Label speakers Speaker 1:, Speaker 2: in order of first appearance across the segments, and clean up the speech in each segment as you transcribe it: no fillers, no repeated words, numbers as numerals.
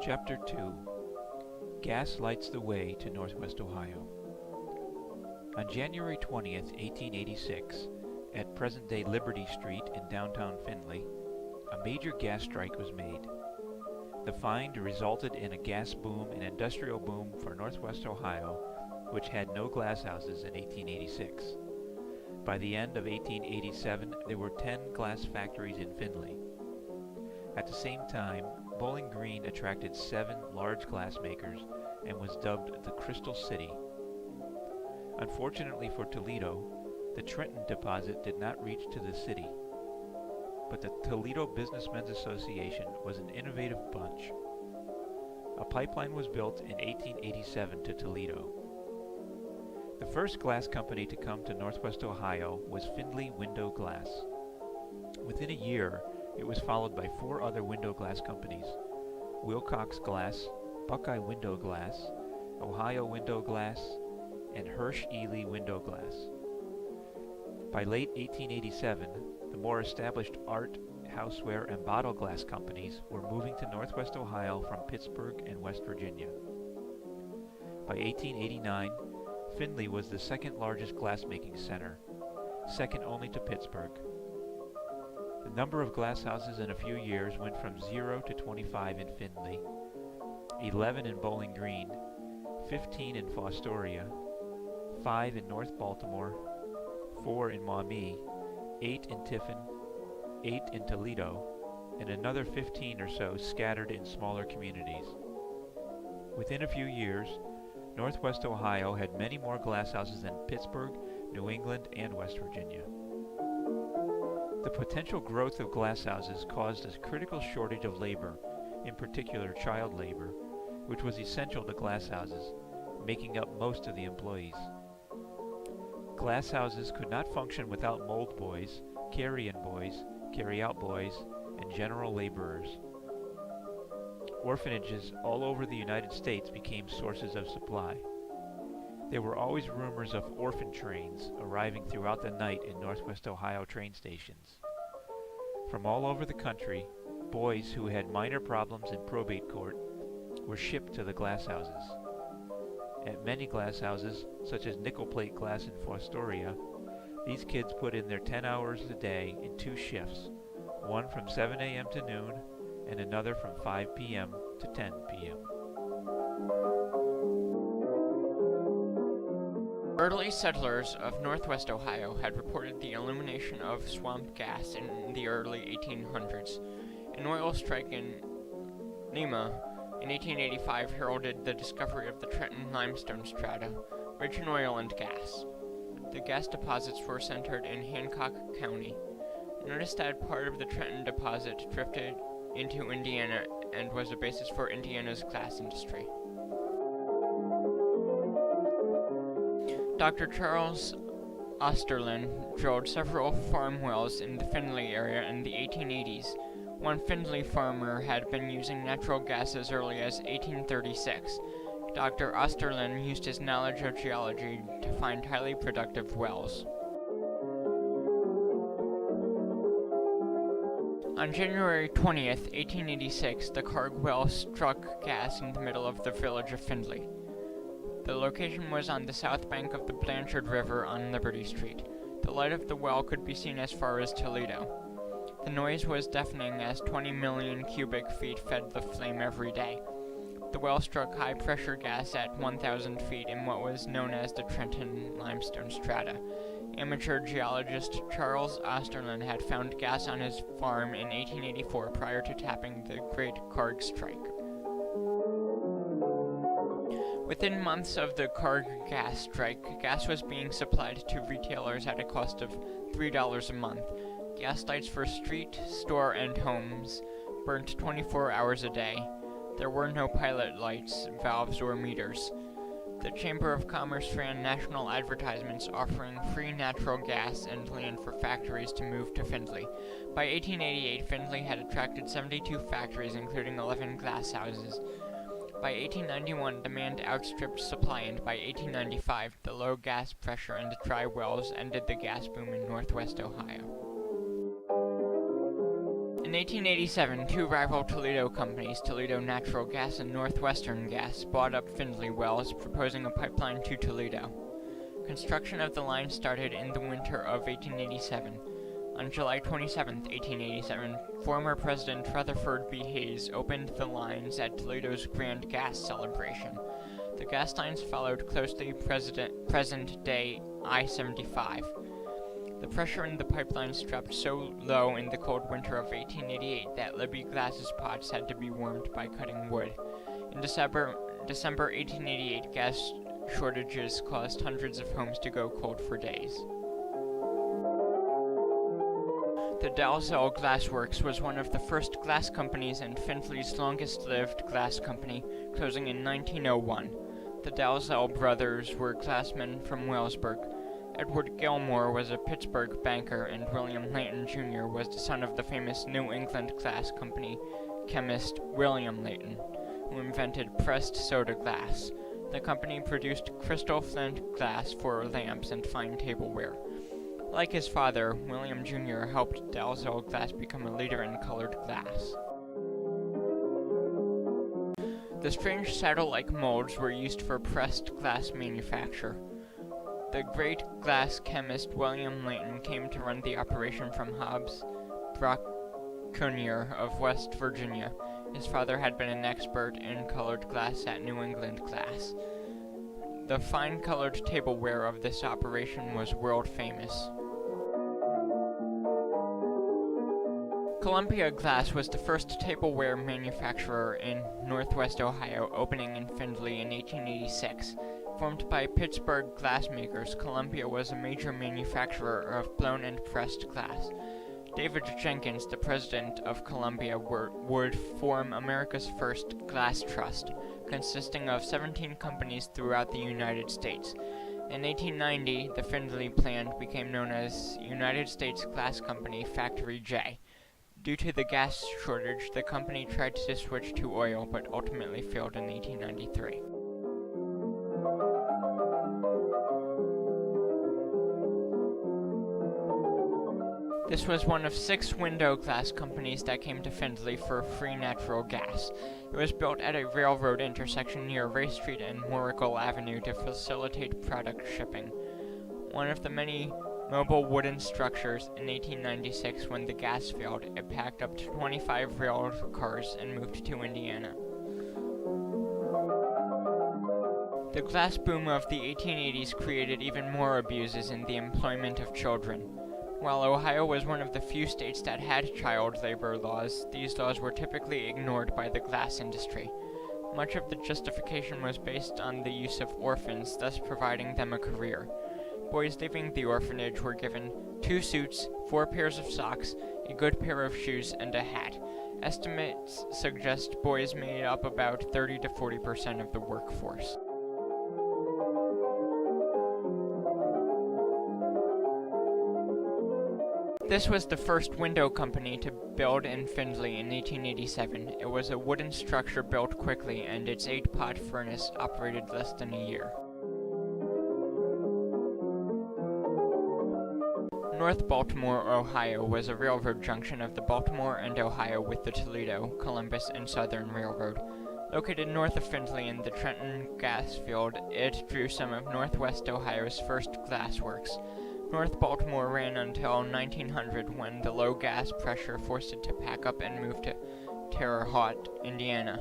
Speaker 1: Chapter 2 Gas Lights the Way to Northwest Ohio. On January 20th, 1886, at present-day Liberty Street in downtown Findlay, a major gas strike was made. The find resulted in a gas boom and industrial boom for Northwest Ohio, which had no glass houses in 1886. By the end of 1887, there were 10 glass factories in Findlay. At the same time, Bowling Green attracted 7 large glass makers and was dubbed the Crystal City. Unfortunately for Toledo, the Trenton deposit did not reach to the city, but the Toledo Businessmen's Association was an innovative bunch. A pipeline was built in 1887 to Toledo. The first glass company to come to Northwest Ohio was Findlay Window Glass. Within a year, it was followed by 4 other window glass companies: Wilcox Glass, Buckeye Window Glass, Ohio Window Glass, and Hirsch-Ely Window Glass. By late 1887, the more established art, houseware, and bottle glass companies were moving to Northwest Ohio from Pittsburgh and West Virginia. By 1889, Findlay was the second largest glass-making center, second only to Pittsburgh. The number of glass houses in a few years went from 0 to 25 in Findlay, 11 in Bowling Green, 15 in Fostoria, 5 in North Baltimore, 4 in Maumee, 8 in Tiffin, 8 in Toledo, and another 15 or so scattered in smaller communities. Within a few years, Northwest Ohio had many more glass houses than Pittsburgh, New England, and West Virginia. The potential growth of glass houses caused a critical shortage of labor, in particular child labor, which was essential to glass houses, making up most of the employees. Glass houses could not function without mold boys, carry-in boys, carry-out boys, and general laborers. Orphanages all over the United States became sources of supply. There were always rumors of orphan trains arriving throughout the night in Northwest Ohio train stations. From all over the country, boys who had minor problems in probate court were shipped to the glass houses. At many glass houses, such as Nickel Plate Glass in Fostoria, these kids put in their 10 hours a day in 2 shifts, one from 7 a.m. to noon and another from 5 p.m. to 10 p.m.
Speaker 2: Early settlers of Northwest Ohio had reported the illumination of swamp gas in the early 1800s. An oil strike in Lima in 1885 heralded the discovery of the Trenton limestone strata, rich in oil and gas. The gas deposits were centered in Hancock County. Notice that part of the Trenton deposit drifted into Indiana and was a basis for Indiana's glass industry. Dr. Charles Osterlin drilled several farm wells in the Findlay area in the 1880s. One Findlay farmer had been using natural gas as early as 1836. Dr. Osterlin used his knowledge of geology to find highly productive wells. On January 20th, 1886, the Carg well struck gas in the middle of the village of Findlay. The location was on the south bank of the Blanchard River on Liberty Street. The light of the well could be seen as far as Toledo. The noise was deafening as 20 million cubic feet fed the flame every day. The well struck high-pressure gas at 1,000 feet in what was known as the Trenton limestone strata. Amateur geologist Charles Osterlin had found gas on his farm in 1884 prior to tapping the Great Carg Strike. Within months of the Carg gas strike, gas was being supplied to retailers at a cost of $3 a month. Gas lights for street, store, and homes burnt 24 hours a day. There were no pilot lights, valves, or meters. The Chamber of Commerce ran national advertisements offering free natural gas and land for factories to move to Findlay. By 1888, Findlay had attracted 72 factories, including 11 glass houses. By 1891, demand outstripped supply, and by 1895, the low gas pressure and dry wells ended the gas boom in Northwest Ohio. In In 1887, two rival Toledo companies, Toledo Natural Gas and Northwestern Gas, bought up Findlay Wells, proposing a pipeline to Toledo. Construction of the line started in the winter of 1887. On July 27, 1887, former President Rutherford B. Hayes opened the lines at Toledo's Grand Gas Celebration. The gas lines followed closely present-day I-75. The pressure in the pipelines dropped so low in the cold winter of 1888 that Libby Glass's pots had to be warmed by cutting wood. In December 1888, gas shortages caused hundreds of homes to go cold for days. The Dalzell Glass Works was one of the first glass companies and Findlay's longest-lived glass company, closing in 1901. The Dalzell brothers were glassmen from Wellsburg. Edward Gilmore was a Pittsburgh banker, and William Layton Jr. was the son of the famous New England Glass Company chemist William Layton, who invented pressed soda glass. The company produced crystal flint glass for lamps and fine tableware. Like his father, William Jr. helped Dalzell Glass become a leader in colored glass. The strange saddle-like molds were used for pressed glass manufacture. The great glass chemist William Layton came to run the operation from Hobbs Braconier of West Virginia. His father had been an expert in colored glass at New England Glass. The fine colored tableware of this operation was world famous. Columbia Glass was the first tableware manufacturer in Northwest Ohio, opening in Findlay in 1886. Formed by Pittsburgh glassmakers, Columbia was a major manufacturer of blown and pressed glass. David Jenkins, the president of Columbia, would form America's first glass trust, consisting of 17 companies throughout the United States. In 1890, the Findlay plant became known as United States Glass Company Factory J. Due to the gas shortage, the company tried to switch to oil, but ultimately failed in 1893. This was one of 6 window glass companies that came to Findlay for free natural gas. It was built at a railroad intersection near Ray Street and Moracle Avenue to facilitate product shipping. One of the many mobile wooden structures, in 1896, when the gas failed, it packed up to 25 rail cars and moved to Indiana. The glass boom of the 1880s created even more abuses in the employment of children. While Ohio was one of the few states that had child labor laws, these laws were typically ignored by the glass industry. Much of the justification was based on the use of orphans, thus providing them a career. Boys leaving the orphanage were given 2 suits, 4 pairs of socks, a good pair of shoes, and a hat. Estimates suggest boys made up about 30 to 40% of the workforce. This was the first window company to build in Findlay in 1887. It was a wooden structure built quickly, and its 8-pot furnace operated less than a year. North Baltimore, Ohio was a railroad junction of the Baltimore and Ohio with the Toledo, Columbus, and Southern Railroad. Located north of Findlay in the Trenton gas field, it drew some of Northwest Ohio's first glass works. North Baltimore ran until 1900, when the low gas pressure forced it to pack up and move to Terre Haute, Indiana.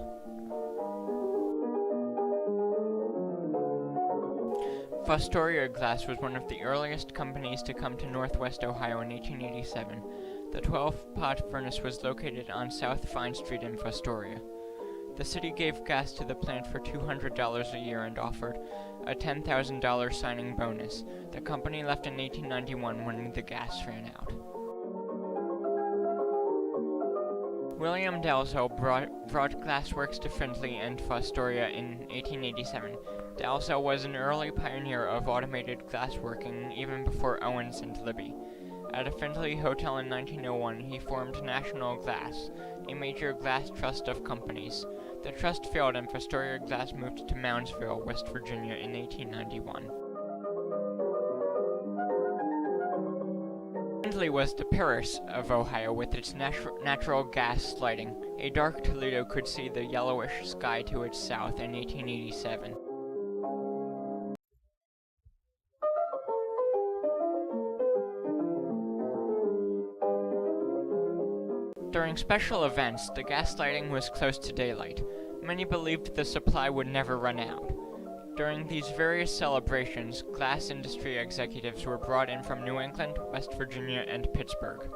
Speaker 2: Fostoria Glass was one of the earliest companies to come to Northwest Ohio in 1887. The 12-pot furnace was located on South Vine Street in Fostoria. The city gave gas to the plant for $200 a year and offered a $10,000 signing bonus. The company left in 1891 when the gas ran out. William Dalzell brought glassworks to Findlay and Fostoria in 1887. Dalzell was an early pioneer of automated glassworking even before Owens and Libby. At a Findlay hotel in 1901, he formed National Glass, a major glass trust of companies. The trust failed and Fostoria Glass moved to Moundsville, West Virginia in 1891. Friendly was the Paris of Ohio with its natural gas lighting. A dark Toledo could see the yellowish sky to its south in 1887. During special events, the gas lighting was close to daylight. Many believed the supply would never run out. During these various celebrations, glass industry executives were brought in from New England, West Virginia, and Pittsburgh.